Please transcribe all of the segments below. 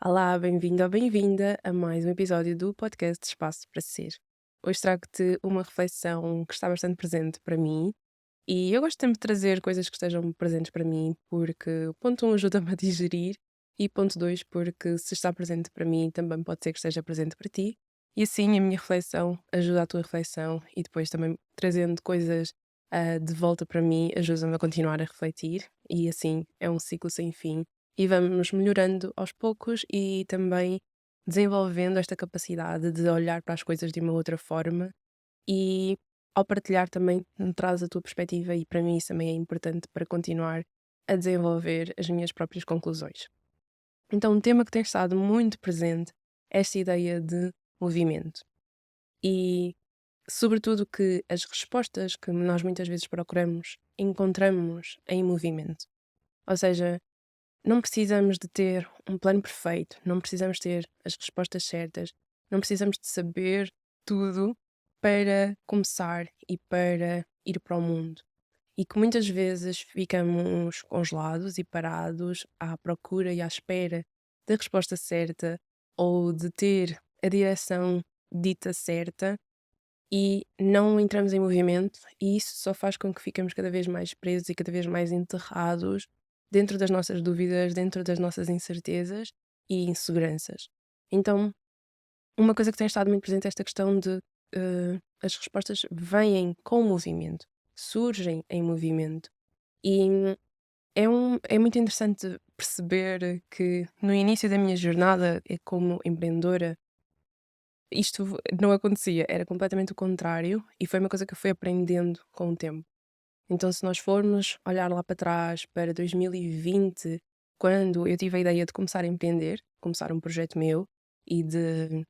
Olá, bem-vindo ou bem-vinda a mais um episódio do podcast Espaço para Ser. Hoje trago-te uma reflexão que está bastante presente para mim e eu gosto sempre de trazer coisas que estejam presentes para mim porque, ponto um, ajuda-me a digerir e ponto dois, porque se está presente para mim também pode ser que esteja presente para ti e assim a minha reflexão ajuda a tua reflexão e depois também trazendo coisas de volta para mim ajuda-me a continuar a refletir e assim é um ciclo sem fim e vamos melhorando aos poucos e também desenvolvendo esta capacidade de olhar para as coisas de uma outra forma e ao partilhar também me traz a tua perspectiva e para mim isso também é importante para continuar a desenvolver as minhas próprias conclusões. Então, um tema que tem estado muito presente é esta ideia de movimento e, sobretudo, que as respostas que nós muitas vezes procuramos encontramos em movimento. Ou seja, não precisamos de ter um plano perfeito, não precisamos ter as respostas certas, não precisamos de saber tudo para começar e para ir para o mundo. E que muitas vezes ficamos congelados e parados à procura e à espera da resposta certa ou de ter a direção dita certa e não entramos em movimento, e isso só faz com que ficamos cada vez mais presos e cada vez mais enterrados dentro das nossas dúvidas, dentro das nossas incertezas e inseguranças. Então, uma coisa que tem estado muito presente é esta questão de as respostas vêm com o movimento, surgem em movimento. E é muito interessante perceber que no início da minha jornada como empreendedora isto não acontecia, era completamente o contrário e foi uma coisa que eu fui aprendendo com o tempo. Então, se nós formos olhar lá para trás, para 2020, quando eu tive a ideia de começar a empreender, começar um projeto meu e de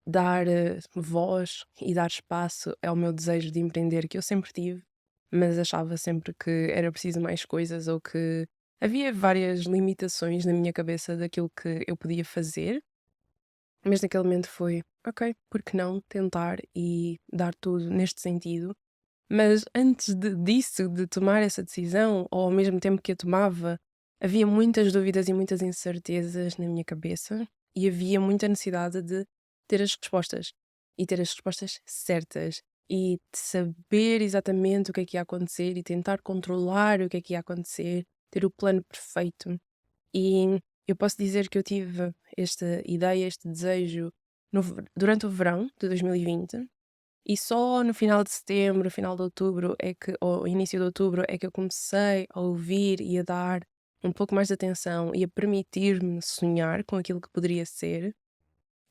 dar voz e dar espaço ao meu desejo de empreender que eu sempre tive, mas achava sempre que era preciso mais coisas ou que havia várias limitações na minha cabeça daquilo que eu podia fazer, mas naquele momento foi, ok, por que não tentar e dar tudo neste sentido? Mas antes disso, de tomar essa decisão, ou ao mesmo tempo que a tomava, havia muitas dúvidas e muitas incertezas na minha cabeça e havia muita necessidade de ter as respostas e ter as respostas certas e de saber exatamente o que é que ia acontecer e tentar controlar o que é que ia acontecer, ter o plano perfeito. E eu posso dizer que eu tive esta ideia, este desejo durante o verão de 2020 e só no final de setembro, final de outubro é que ou início de outubro é que eu comecei a ouvir e a dar um pouco mais de atenção e a permitir-me sonhar com aquilo que poderia ser.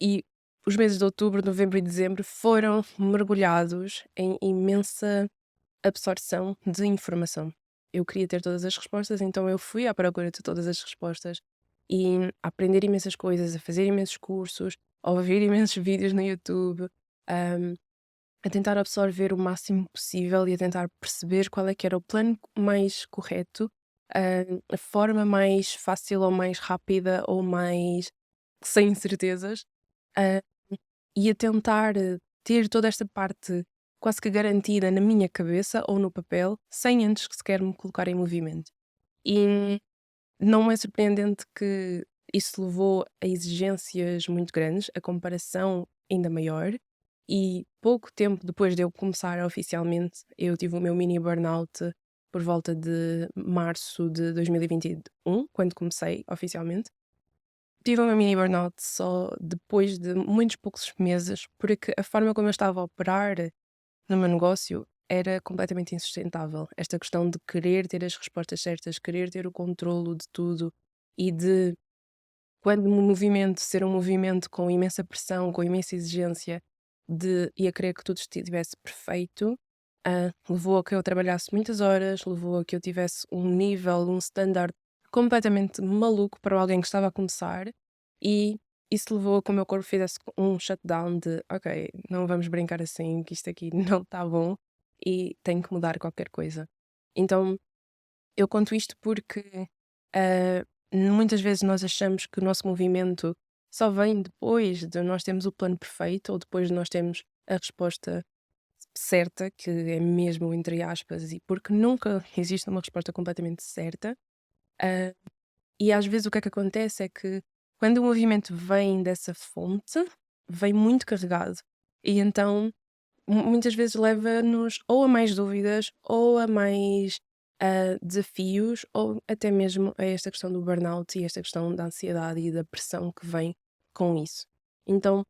E os meses de outubro, novembro e dezembro foram mergulhados em imensa absorção de informação. Eu queria ter todas as respostas, então eu fui à procura de todas as respostas e a aprender imensas coisas, a fazer imensos cursos, a ouvir imensos vídeos no YouTube, hum, a tentar absorver o máximo possível e a tentar perceber qual é que era o plano mais correto, a forma mais fácil ou mais rápida ou mais sem incertezas, ah, e a tentar ter toda esta parte quase que garantida na minha cabeça ou no papel, sem antes que sequer me colocar em movimento. E não é surpreendente que isso levou a exigências muito grandes, a comparação ainda maior, e pouco tempo depois de eu começar oficialmente, eu tive o meu mini burnout por volta de março de 2021, quando comecei oficialmente. Tive o meu mini burnout só depois de muitos poucos meses, porque a forma como eu estava a operar no meu negócio era completamente insustentável. Esta questão de querer ter as respostas certas, querer ter o controlo de tudo e de, quando o movimento ser um movimento com imensa pressão, com imensa exigência, de e a querer que tudo estivesse perfeito, levou a que eu trabalhasse muitas horas, levou a que eu tivesse um nível, um standard completamente maluco para alguém que estava a começar e isso levou a que o meu corpo fizesse um shutdown de ok, não vamos brincar assim, que isto aqui não está bom e tenho que mudar qualquer coisa. Então eu conto isto porque muitas vezes nós achamos que o nosso movimento só vem depois de nós termos o plano perfeito ou depois de nós termos a resposta certa, que é mesmo entre aspas, e porque nunca existe uma resposta completamente certa. ah, e às vezes o que é que acontece é que quando o movimento vem dessa fonte, vem muito carregado. E então muitas vezes leva-nos ou a mais dúvidas, ou a mais desafios, ou até mesmo a esta questão do burnout e esta questão da ansiedade e da pressão que vem com isso. Então,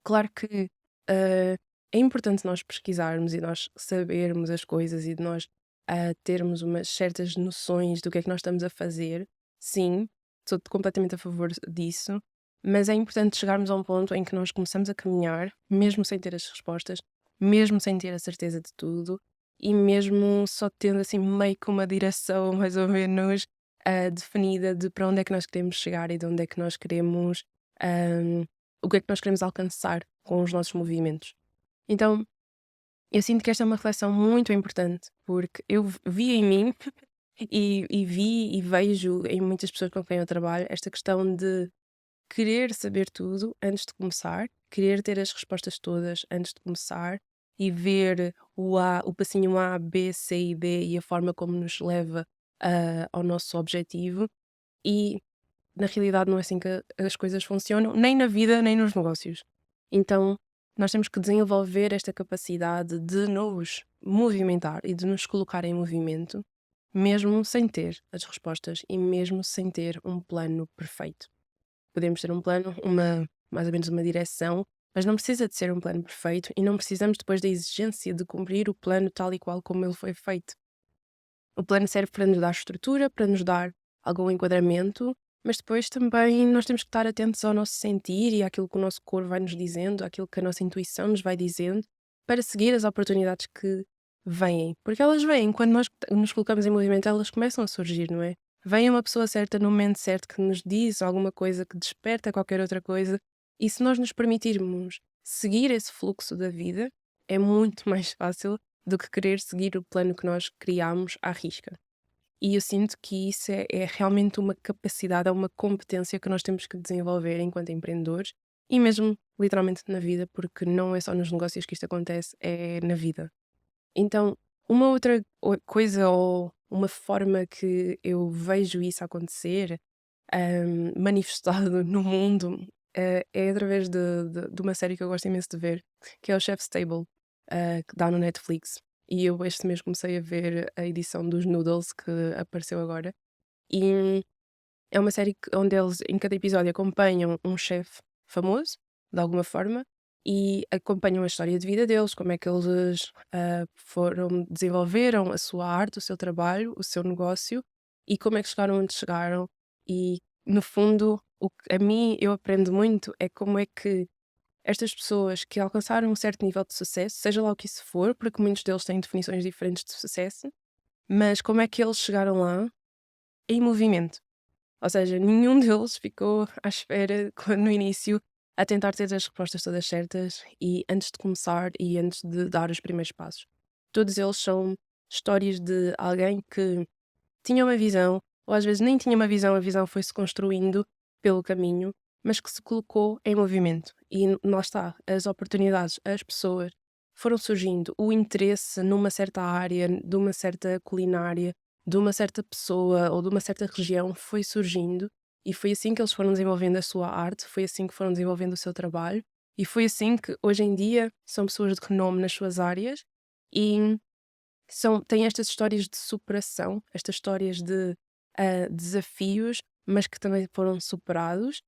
claro que é importante nós pesquisarmos e nós sabermos as coisas e de nós termos umas certas noções do que é que nós estamos a fazer. Sim, sou completamente a favor disso, mas é importante chegarmos a um ponto em que nós começamos a caminhar, mesmo sem ter as respostas, mesmo sem ter a certeza de tudo e mesmo só tendo assim meio que uma direção mais ou menos definida de para onde é que nós queremos chegar e de onde é que nós queremos. ah, o que é que nós queremos alcançar com os nossos movimentos. Então, eu sinto que esta é uma reflexão muito importante, porque eu vi em mim e vi e vejo em muitas pessoas com quem eu trabalho esta questão de querer saber tudo antes de começar, querer ter as respostas todas antes de começar e ver o passinho A, B, C e D e a forma como nos leva ao nosso objetivo. E na realidade não é assim que as coisas funcionam, nem na vida, nem nos negócios. Então, nós temos que desenvolver esta capacidade de nos movimentar e de nos colocar em movimento, mesmo sem ter as respostas e mesmo sem ter um plano perfeito. Podemos ter um plano, mais ou menos uma direção, mas não precisa de ser um plano perfeito e não precisamos depois da exigência de cumprir o plano tal e qual como ele foi feito. O plano serve para nos dar estrutura, para nos dar algum enquadramento, mas depois também nós temos que estar atentos ao nosso sentir e àquilo que o nosso corpo vai nos dizendo, àquilo que a nossa intuição nos vai dizendo, para seguir as oportunidades que vêm. Porque elas vêm, quando nós nos colocamos em movimento, elas começam a surgir, não é? Vem uma pessoa certa no momento certo que nos diz alguma coisa, que desperta qualquer outra coisa, e se nós nos permitirmos seguir esse fluxo da vida, é muito mais fácil do que querer seguir o plano que nós criámos à risca. E eu sinto que isso é realmente uma capacidade, é uma competência que nós temos que desenvolver enquanto empreendedores e mesmo literalmente na vida, porque não é só nos negócios que isto acontece, é na vida. Então, uma outra coisa ou uma forma que eu vejo isso acontecer, manifestado no mundo, é através de uma série que eu gosto imenso de ver, que é o Chef's Table, que dá no Netflix. E eu este mês comecei a ver a edição dos Noodles que apareceu agora. E é uma série onde eles, em cada episódio, acompanham um chefe famoso, de alguma forma, e acompanham a história de vida deles, como é que eles desenvolveram a sua arte, o seu trabalho, o seu negócio, e como é que chegaram onde chegaram. E, no fundo, o que a mim eu aprendo muito é como é que estas pessoas que alcançaram um certo nível de sucesso, seja lá o que isso for, porque muitos deles têm definições diferentes de sucesso, mas como é que eles chegaram lá em movimento. Ou seja, nenhum deles ficou à espera no início a tentar ter as respostas todas certas e antes de começar e antes de dar os primeiros passos. Todos eles são histórias de alguém que tinha uma visão, ou às vezes nem tinha uma visão, a visão foi-se construindo pelo caminho, mas que se colocou em movimento. E lá está, as oportunidades, as pessoas foram surgindo, o interesse numa certa área, de uma certa culinária, de uma certa pessoa ou de uma certa região foi surgindo, e foi assim que eles foram desenvolvendo a sua arte, foi assim que foram desenvolvendo o seu trabalho, e foi assim que hoje em dia são pessoas de renome nas suas áreas e têm estas histórias de superação, estas histórias de desafios, mas que também foram superados,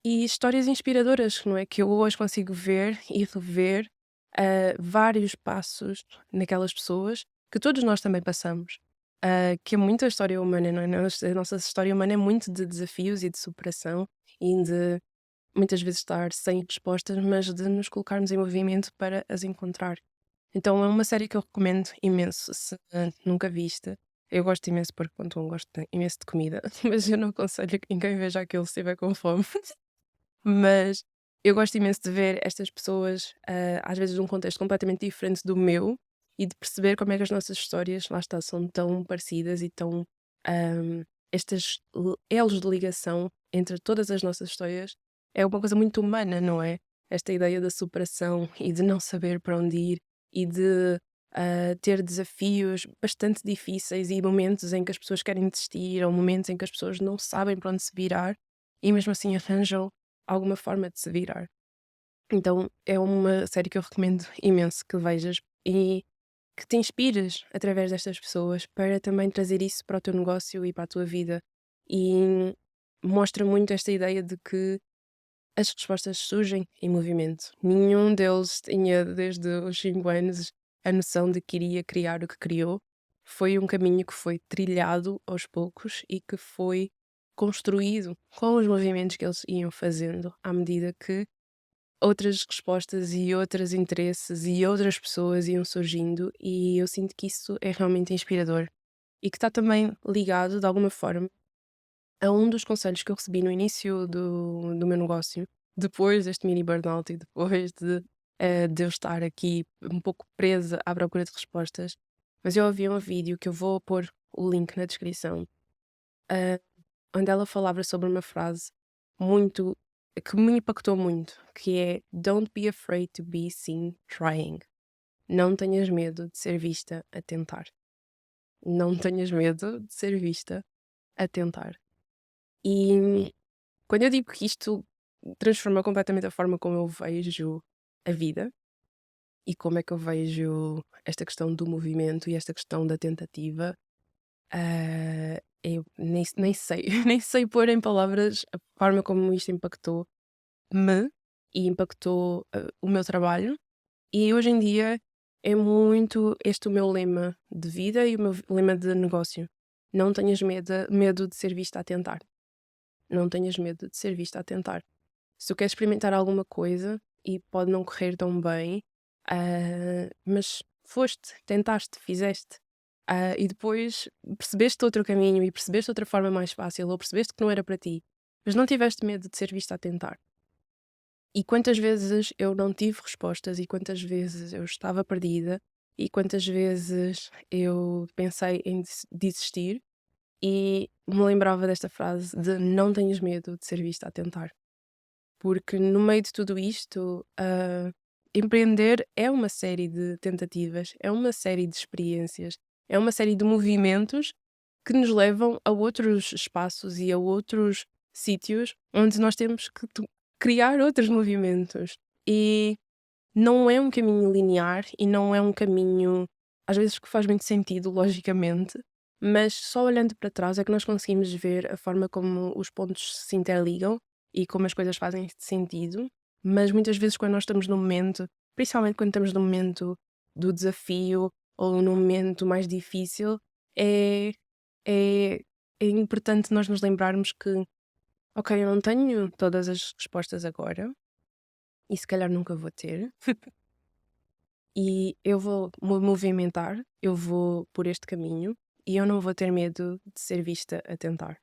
e histórias inspiradoras, não é? Que eu hoje consigo ver e rever vários passos naquelas pessoas que todos nós também passamos. Que é muita história humana, não é? A nossa história humana é muito de desafios e de superação e de muitas vezes estar sem respostas, mas de nos colocarmos em movimento para as encontrar. Então é uma série que eu recomendo imenso, se nunca viste. Eu gosto imenso porque, pronto, gosto imenso de comida, mas eu não aconselho a ninguém veja aquilo se estiver com fome. Mas eu gosto imenso de ver estas pessoas, às vezes num contexto completamente diferente do meu, e de perceber como é que as nossas histórias, lá está, são tão parecidas e tão. Estas elos de ligação entre todas as nossas histórias é uma coisa muito humana, não é? Esta ideia da superação e de não saber para onde ir e de ter desafios bastante difíceis e momentos em que as pessoas querem desistir ou momentos em que as pessoas não sabem para onde se virar e mesmo assim arranjam alguma forma de se virar. Então é uma série que eu recomendo imenso que vejas e que te inspires através destas pessoas para também trazer isso para o teu negócio e para a tua vida. E mostra muito esta ideia de que as respostas surgem em movimento. Nenhum deles tinha, desde os 5 anos, a noção de que iria criar o que criou. Foi um caminho que foi trilhado aos poucos e que foi construído com os movimentos que eles iam fazendo à medida que outras respostas e outros interesses e outras pessoas iam surgindo, e eu sinto que isso é realmente inspirador e que está também ligado de alguma forma a um dos conselhos que eu recebi no início do meu negócio, depois deste mini burnout e depois de eu estar aqui um pouco presa à procura de respostas. Mas eu ouvi um vídeo que eu vou pôr o link na descrição, ah, onde ela falava sobre uma frase muito que me impactou muito, que é "Don't be afraid to be seen trying". Não tenhas medo de ser vista a tentar. Não tenhas medo de ser vista a tentar. E quando eu digo que isto transformou completamente a forma como eu vejo a vida e como é que eu vejo esta questão do movimento e esta questão da tentativa, eu nem sei, nem sei pôr em palavras a forma como isto impactou-me e impactou o meu trabalho. E hoje em dia é muito este o meu lema de vida e o meu lema de negócio. Não tenhas medo de ser vista a tentar. Não tenhas medo de ser vista a tentar. Se tu queres experimentar alguma coisa e pode não correr tão bem, mas foste, tentaste, fizeste, e depois percebeste outro caminho e percebeste outra forma mais fácil, ou percebeste que não era para ti, mas não tiveste medo de ser vista a tentar. E quantas vezes eu não tive respostas, e quantas vezes eu estava perdida, e quantas vezes eu pensei em desistir, e me lembrava desta frase de não tenhas medo de ser vista a tentar. Porque no meio de tudo isto, empreender é uma série de tentativas, é uma série de experiências, é uma série de movimentos que nos levam a outros espaços e a outros sítios onde nós temos que criar outros movimentos. E não é um caminho linear e não é um caminho, às vezes, que faz muito sentido, logicamente, mas só olhando para trás é que nós conseguimos ver a forma como os pontos se interligam e como as coisas fazem sentido. Mas muitas vezes, quando nós estamos no momento, principalmente quando estamos no momento do desafio ou no momento mais difícil, é, é, é importante nós nos lembrarmos que, ok, eu não tenho todas as respostas agora e se calhar nunca vou ter. E eu vou me movimentar, eu vou por este caminho e eu não vou ter medo de ser vista a tentar.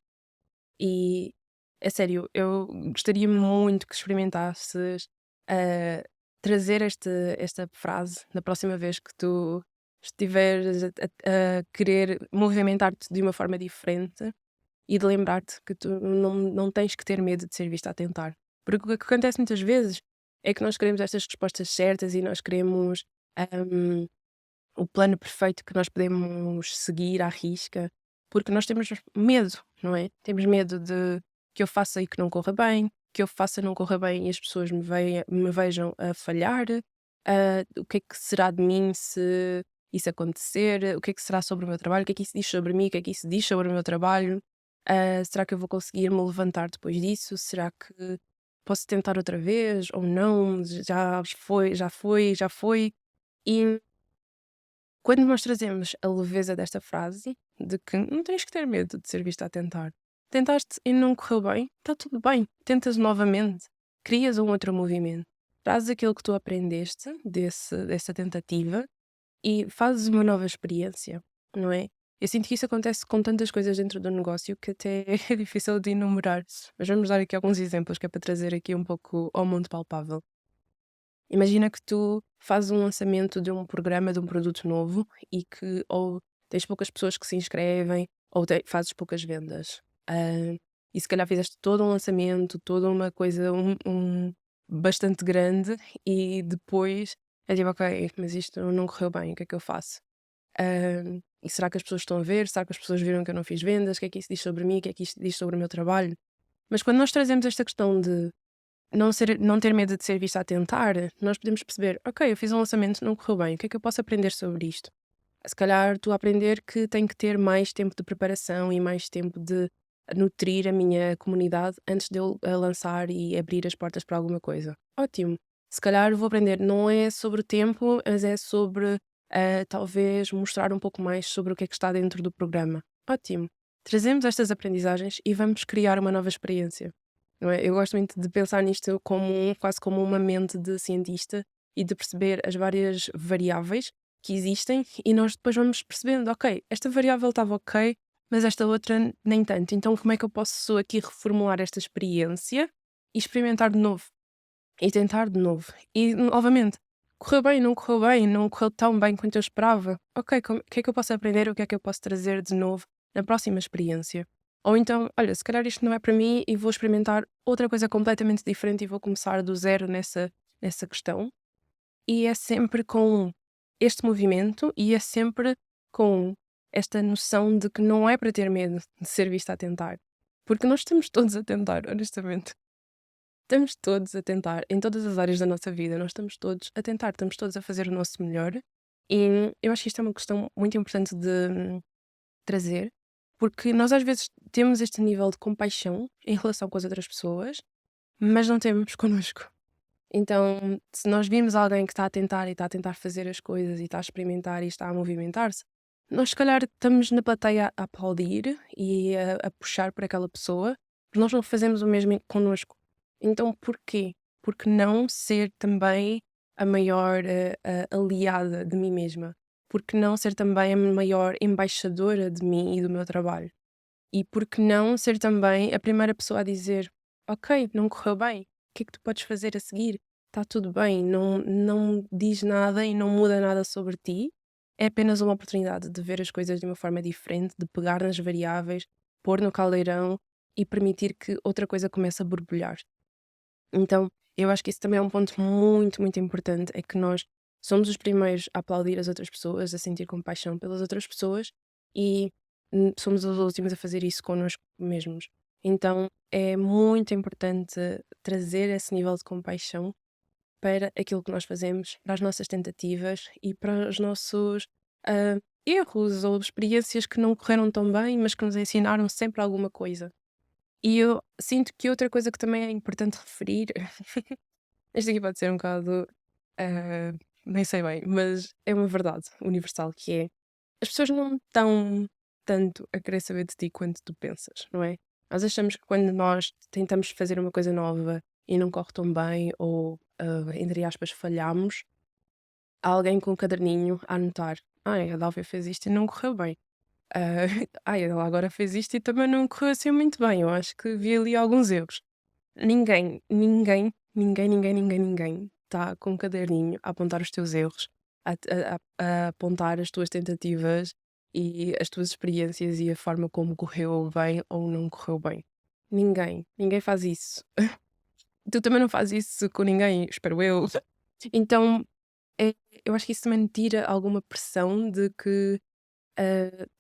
E é sério, eu gostaria muito que experimentasses a trazer esta frase na próxima vez que tu estiveres a querer movimentar-te de uma forma diferente e de lembrar-te que tu não tens que ter medo de ser vista a tentar. Porque o que acontece muitas vezes é que nós queremos estas respostas certas e nós queremos hum, o plano perfeito que nós podemos seguir à risca, porque nós temos medo, não é? Temos medo de que eu faça e que não corra bem, que eu faça e não corra bem e as pessoas me vejam a falhar. O que é que será de mim se isso acontecer? O que é que será sobre o meu trabalho? O que é que isso diz sobre mim? O que é que isso diz sobre o meu trabalho? Será que eu vou conseguir me levantar depois disso? Será que posso tentar outra vez ou não? Já foi, já foi, já foi. E quando nós trazemos a leveza desta frase, de que não tens que ter medo de ser vista a tentar. Tentaste e não correu bem, está tudo bem. Tentas novamente, crias um outro movimento. Trazes aquilo que tu aprendeste dessa tentativa e fazes uma nova experiência, não é? Eu sinto que isso acontece com tantas coisas dentro do negócio que até é difícil de enumerar. Mas vamos dar aqui alguns exemplos que é para trazer aqui um pouco ao mundo palpável. Imagina que tu fazes um lançamento de um programa, de um produto novo e que ou tens poucas pessoas que se inscrevem ou fazes poucas vendas. E se calhar fizeste todo um lançamento, toda uma coisa bastante grande e depois é tipo, ok, mas isto não correu bem, o que é que eu faço? E será que as pessoas estão a ver? Será que as pessoas viram que eu não fiz vendas? O que é que isso diz sobre mim? O que é que isto diz sobre o meu trabalho? Mas quando nós trazemos esta questão de não ter medo de ser vista a tentar, nós podemos perceber, ok, eu fiz um lançamento, não correu bem, o que é que eu posso aprender sobre isto? Se calhar estou a aprender que tenho que ter mais tempo de preparação e mais tempo de nutrir a minha comunidade antes de eu lançar e abrir as portas para alguma coisa. Ótimo. Se calhar vou aprender, não é sobre o tempo, mas é sobre talvez mostrar um pouco mais sobre o que é que está dentro do programa. Ótimo. Trazemos estas aprendizagens e vamos criar uma nova experiência. Não é? Eu gosto muito de pensar nisto como quase como uma mente de cientista e de perceber as várias variáveis que existem e nós depois vamos percebendo, ok, esta variável estava ok, mas esta outra nem tanto. Então como é que eu posso aqui reformular esta experiência e experimentar de novo? E tentar de novo. E novamente, correu bem, não correu tão bem quanto eu esperava. Ok, o que é que eu posso aprender? O que é que eu posso trazer de novo na próxima experiência? Ou então, olha, se calhar isto não é para mim e vou experimentar outra coisa completamente diferente e vou começar do zero nessa questão. E é sempre com este movimento e é sempre com esta noção de que não é para ter medo de ser vista a tentar. Porque nós estamos todos a tentar, honestamente. Estamos todos a tentar, em todas as áreas da nossa vida, nós estamos todos a tentar, estamos todos a fazer o nosso melhor. E eu acho que isto é uma questão muito importante de trazer, porque nós às vezes temos este nível de compaixão em relação com as outras pessoas, mas não temos connosco. Então, se nós vimos alguém que está a tentar e está a tentar fazer as coisas e está a experimentar e está a movimentar-se, nós se calhar estamos na plateia a aplaudir e a puxar por aquela pessoa, mas nós não fazemos o mesmo connosco. Então, porquê? Porque não ser também a maior aliada de mim mesma? Porque não ser também a maior embaixadora de mim e do meu trabalho? E porque não ser também a primeira pessoa a dizer: Ok, não correu bem, o que é que tu podes fazer a seguir? Está tudo bem, não diz nada e não muda nada sobre ti. É apenas uma oportunidade de ver as coisas de uma forma diferente, de pegar nas variáveis, pôr no caldeirão e permitir que outra coisa comece a borbulhar. Então, eu acho que isso também é um ponto muito, muito importante, é que nós somos os primeiros a aplaudir as outras pessoas, a sentir compaixão pelas outras pessoas e somos os últimos a fazer isso connosco mesmos. Então, é muito importante trazer esse nível de compaixão para aquilo que nós fazemos, para as nossas tentativas e para os nossos erros ou experiências que não correram tão bem, mas que nos ensinaram sempre alguma coisa. E eu sinto que outra coisa que também é importante referir, isto aqui pode ser um bocado, ah, nem sei bem, mas é uma verdade universal que é, as pessoas não estão tanto a querer saber de ti quanto tu pensas, não é? Nós achamos que quando nós tentamos fazer uma coisa nova e não corre tão bem ou, entre aspas, falhamos, há alguém com um caderninho a anotar: "Ai, a Dálvia fez isto e não correu bem. Ah, ai, ela agora fez isto e também não correu assim muito bem, eu acho que vi ali alguns erros." Ninguém está com um caderninho a apontar os teus erros, a apontar as tuas tentativas e as tuas experiências e a forma como correu bem ou não correu bem. Ninguém faz isso. Tu também não fazes isso com ninguém, espero eu. Então, eh, eu acho que isso também tira alguma pressão de que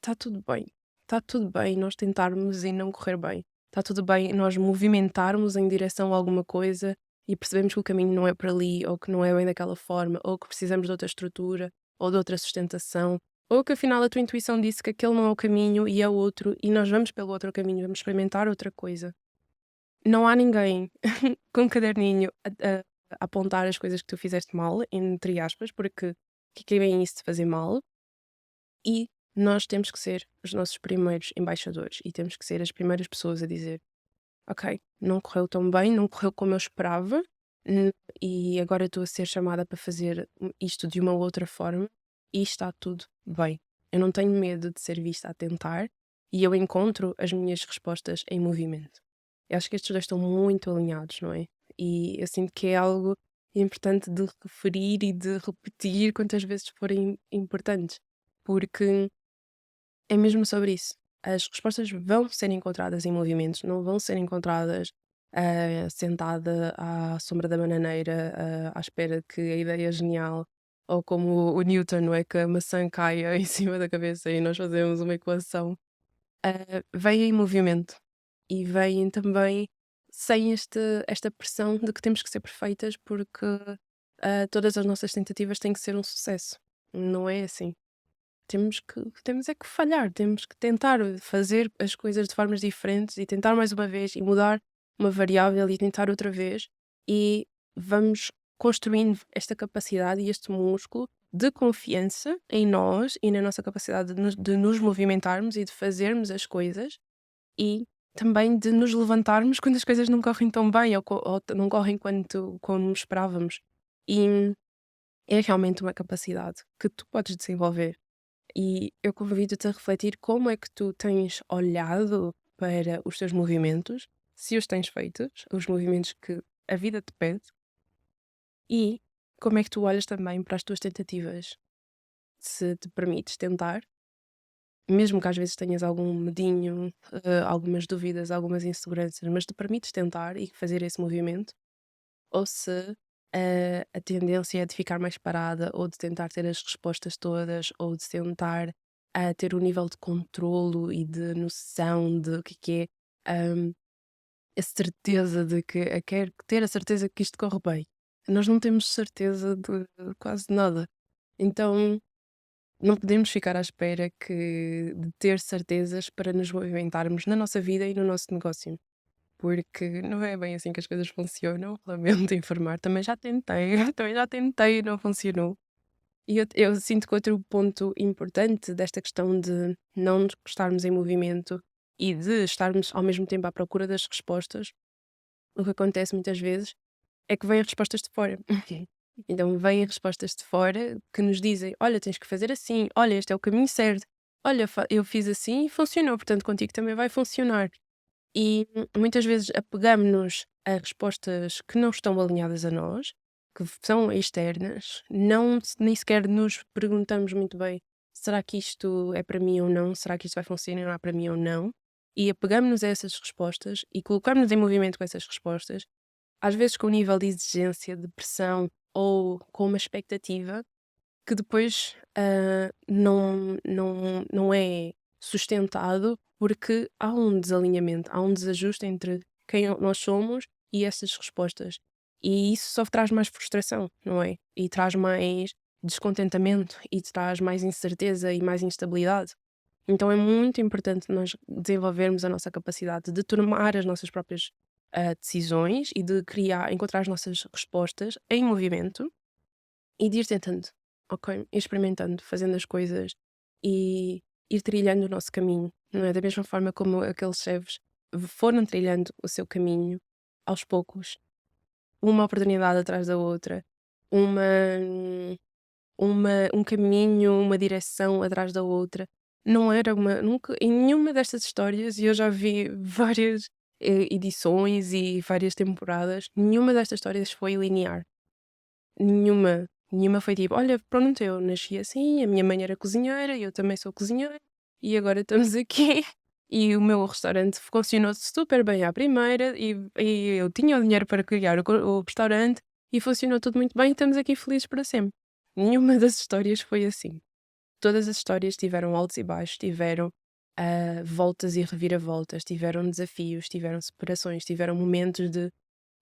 está tudo bem. Está tudo bem nós tentarmos e não correr bem. Está tudo bem nós movimentarmos em direção a alguma coisa e percebemos que o caminho não é para ali, ou que não é bem daquela forma, ou que precisamos de outra estrutura, ou de outra sustentação, ou que afinal a tua intuição disse que aquele não é o caminho e é outro, e nós vamos pelo outro caminho, vamos experimentar outra coisa. Não há ninguém com um caderninho a apontar as coisas que tu fizeste mal, entre aspas, porque que é bem isso de fazer mal, e nós temos que ser os nossos primeiros embaixadores e temos que ser as primeiras pessoas a dizer: Ok, não correu tão bem, não correu como eu esperava, e agora estou a ser chamada para fazer isto de uma outra forma e está tudo bem. Eu não tenho medo de ser vista a tentar e eu encontro as minhas respostas em movimento. Eu acho que estes dois estão muito alinhados, não é? E eu sinto que é algo importante de referir e de repetir quantas vezes forem importantes, porque é mesmo sobre isso. As respostas vão ser encontradas em movimentos, não vão ser encontradas sentada à sombra da bananeira, à espera que a ideia é genial, ou como o Newton, não é? Que a maçã caia em cima da cabeça e nós fazemos uma equação. Vêm em movimento e vêm também sem esta pressão de que temos que ser perfeitas porque todas as nossas tentativas têm que ser um sucesso. Não é assim. Temos é que falhar, temos que tentar fazer as coisas de formas diferentes e tentar mais uma vez e mudar uma variável e tentar outra vez e vamos construindo esta capacidade e este músculo de confiança em nós e na nossa capacidade de nos movimentarmos e de fazermos as coisas e também de nos levantarmos quando as coisas não correm tão bem ou não correm como esperávamos. E é realmente uma capacidade que tu podes desenvolver. E eu convido-te a refletir como é que tu tens olhado para os teus movimentos, se os tens feitos, os movimentos que a vida te pede, e como é que tu olhas também para as tuas tentativas, se te permites tentar, mesmo que às vezes tenhas algum medinho, algumas dúvidas, algumas inseguranças, mas te permites tentar e fazer esse movimento, ou se a tendência é de ficar mais parada, ou de tentar ter as respostas todas, ou de tentar ter um nível de controlo e de noção de o que é a certeza de que quero ter a certeza que isto corre bem. Nós não temos certeza de quase nada. Então não podemos ficar à espera de ter certezas para nos movimentarmos na nossa vida e no nosso negócio. Porque não é bem assim que as coisas funcionam, lamento informar, também já tentei, também já tentei e não funcionou. E eu sinto que outro ponto importante desta questão de não nos estarmos em movimento e de estarmos ao mesmo tempo à procura das respostas, o que acontece muitas vezes é que vêm respostas de fora. Então vêm respostas de fora que nos dizem: olha, tens que fazer assim, olha, este é o caminho certo, olha, eu fiz assim e funcionou, portanto contigo também vai funcionar. E muitas vezes apegamos-nos a respostas que não estão alinhadas a nós, que são externas, não, nem sequer nos perguntamos muito bem: será que isto é para mim ou não? Será que isto vai funcionar para mim ou não? E apegamos-nos a essas respostas e colocamos-nos em movimento com essas respostas, às vezes com um nível de exigência, de pressão ou com uma expectativa que depois não é sustentado porque há um desalinhamento, há um desajuste entre quem nós somos e essas respostas. E isso só traz mais frustração, não é? E traz mais descontentamento e traz mais incerteza e mais instabilidade. Então é muito importante nós desenvolvermos a nossa capacidade de tomar as nossas próprias decisões e de encontrar as nossas respostas em movimento e de ir tentando, ok? Ir experimentando, fazendo as coisas e ir trilhando o nosso caminho, não é? Da mesma forma como aqueles chefes foram trilhando o seu caminho aos poucos, uma oportunidade atrás da outra, uma, um caminho, uma direção atrás da outra. Não era nunca, em nenhuma destas histórias, e eu já vi várias edições e várias temporadas, nenhuma destas histórias foi linear. Nenhuma. Nenhuma foi tipo: "Olha, pronto, eu nasci assim, a minha mãe era cozinheira, eu também sou cozinheira, e agora estamos aqui, e o meu restaurante funcionou super bem à primeira, e eu tinha o dinheiro para criar o restaurante, e funcionou tudo muito bem, e estamos aqui felizes para sempre". Nenhuma das histórias foi assim. Todas as histórias tiveram altos e baixos, tiveram, voltas e reviravoltas, tiveram desafios, tiveram superações, tiveram momentos de: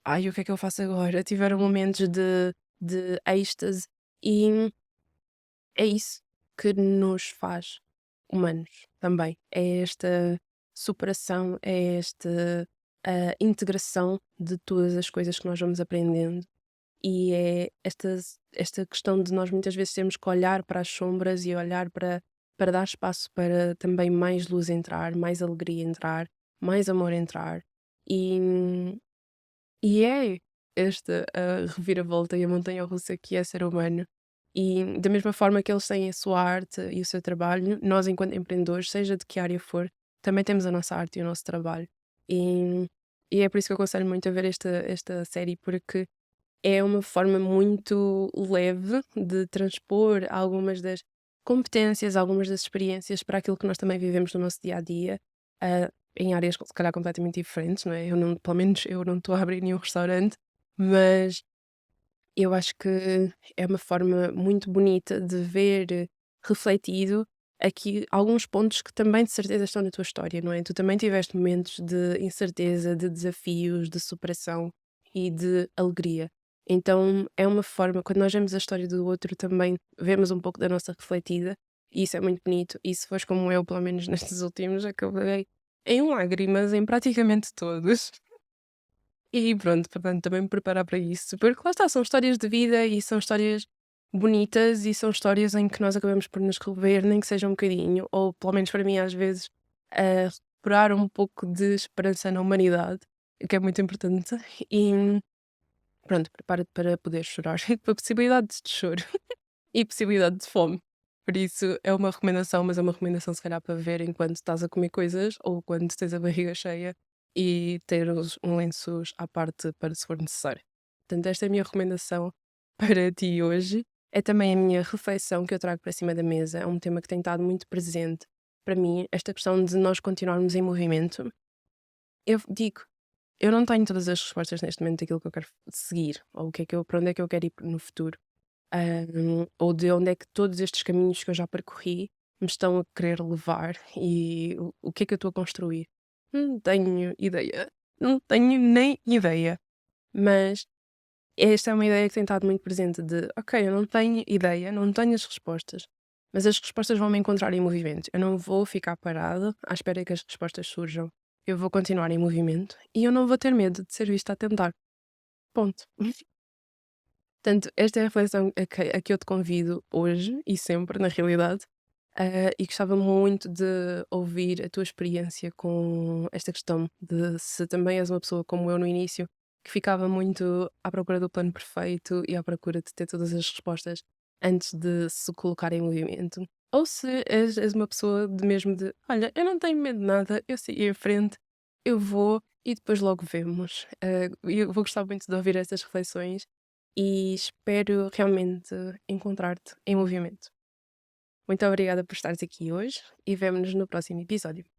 "Ai, o que é que eu faço agora?". Tiveram momentos de êxtase e é isso que nos faz humanos também. É esta superação, é esta integração de todas as coisas que nós vamos aprendendo e é esta questão de nós muitas vezes temos que olhar para as sombras e olhar para dar espaço para também mais luz entrar, mais alegria entrar, mais amor entrar. E e é esta a reviravolta e a montanha-russa que é ser humano. E da mesma forma que eles têm a sua arte e o seu trabalho, nós enquanto empreendedores, seja de que área for, também temos a nossa arte e o nosso trabalho. E, e é por isso que eu aconselho muito a ver esta série, porque é uma forma muito leve de transpor algumas das competências, algumas das experiências para aquilo que nós também vivemos no nosso dia a dia, em áreas se calhar completamente diferentes, não é? Eu não, pelo menos eu não estou a abrir nenhum restaurante, mas eu acho que é uma forma muito bonita de ver refletido aqui alguns pontos que também de certeza estão na tua história, não é? Tu também tiveste momentos de incerteza, de desafios, de superação e de alegria. Então é uma forma, quando nós vemos a história do outro, também vemos um pouco da nossa refletida, e isso é muito bonito. E se fores como eu, pelo menos nestes últimos, acabei em lágrimas em praticamente todos. E pronto, portanto, também me preparar para isso, porque lá está, são histórias de vida e são histórias bonitas e são histórias em que nós acabamos por nos rever, nem que seja um bocadinho, ou pelo menos para mim, às vezes, recuperar um pouco de esperança na humanidade, o que é muito importante. E pronto, prepara-te para poder chorar, com a possibilidade de choro e possibilidade de fome. Por isso é uma recomendação, mas é uma recomendação se calhar para ver enquanto estás a comer coisas ou quando tens a barriga cheia e ter um lenços à parte para se for necessário. Portanto, esta é a minha recomendação para ti hoje. É também a minha reflexão que eu trago para cima da mesa. É um tema que tem estado muito presente para mim, esta questão de nós continuarmos em movimento. Eu digo, eu não tenho todas as respostas neste momento daquilo que eu quero seguir, ou o que é que eu, para onde é que eu quero ir no futuro, ou de onde é que todos estes caminhos que eu já percorri me estão a querer levar e o que é que eu estou a construir. Não tenho ideia. Não tenho nem ideia. Mas esta é uma ideia que tem estado muito presente de, ok, eu não tenho ideia, não tenho as respostas, mas as respostas vão me encontrar em movimento. Eu não vou ficar parada à espera que as respostas surjam. Eu vou continuar em movimento e eu não vou ter medo de ser vista a tentar. Ponto. Portanto, esta é a reflexão a que eu te convido hoje e sempre, na realidade, e gostava muito de ouvir a tua experiência com esta questão de se também és uma pessoa como eu no início, que ficava muito à procura do plano perfeito e à procura de ter todas as respostas antes de se colocar em movimento. Ou se és uma pessoa de mesmo de, olha, eu não tenho medo de nada, eu sigo em frente, eu vou e depois logo vemos. Eu vou gostar muito de ouvir estas reflexões e espero realmente encontrar-te em movimento. Muito obrigada por estares aqui hoje e vemo-nos no próximo episódio.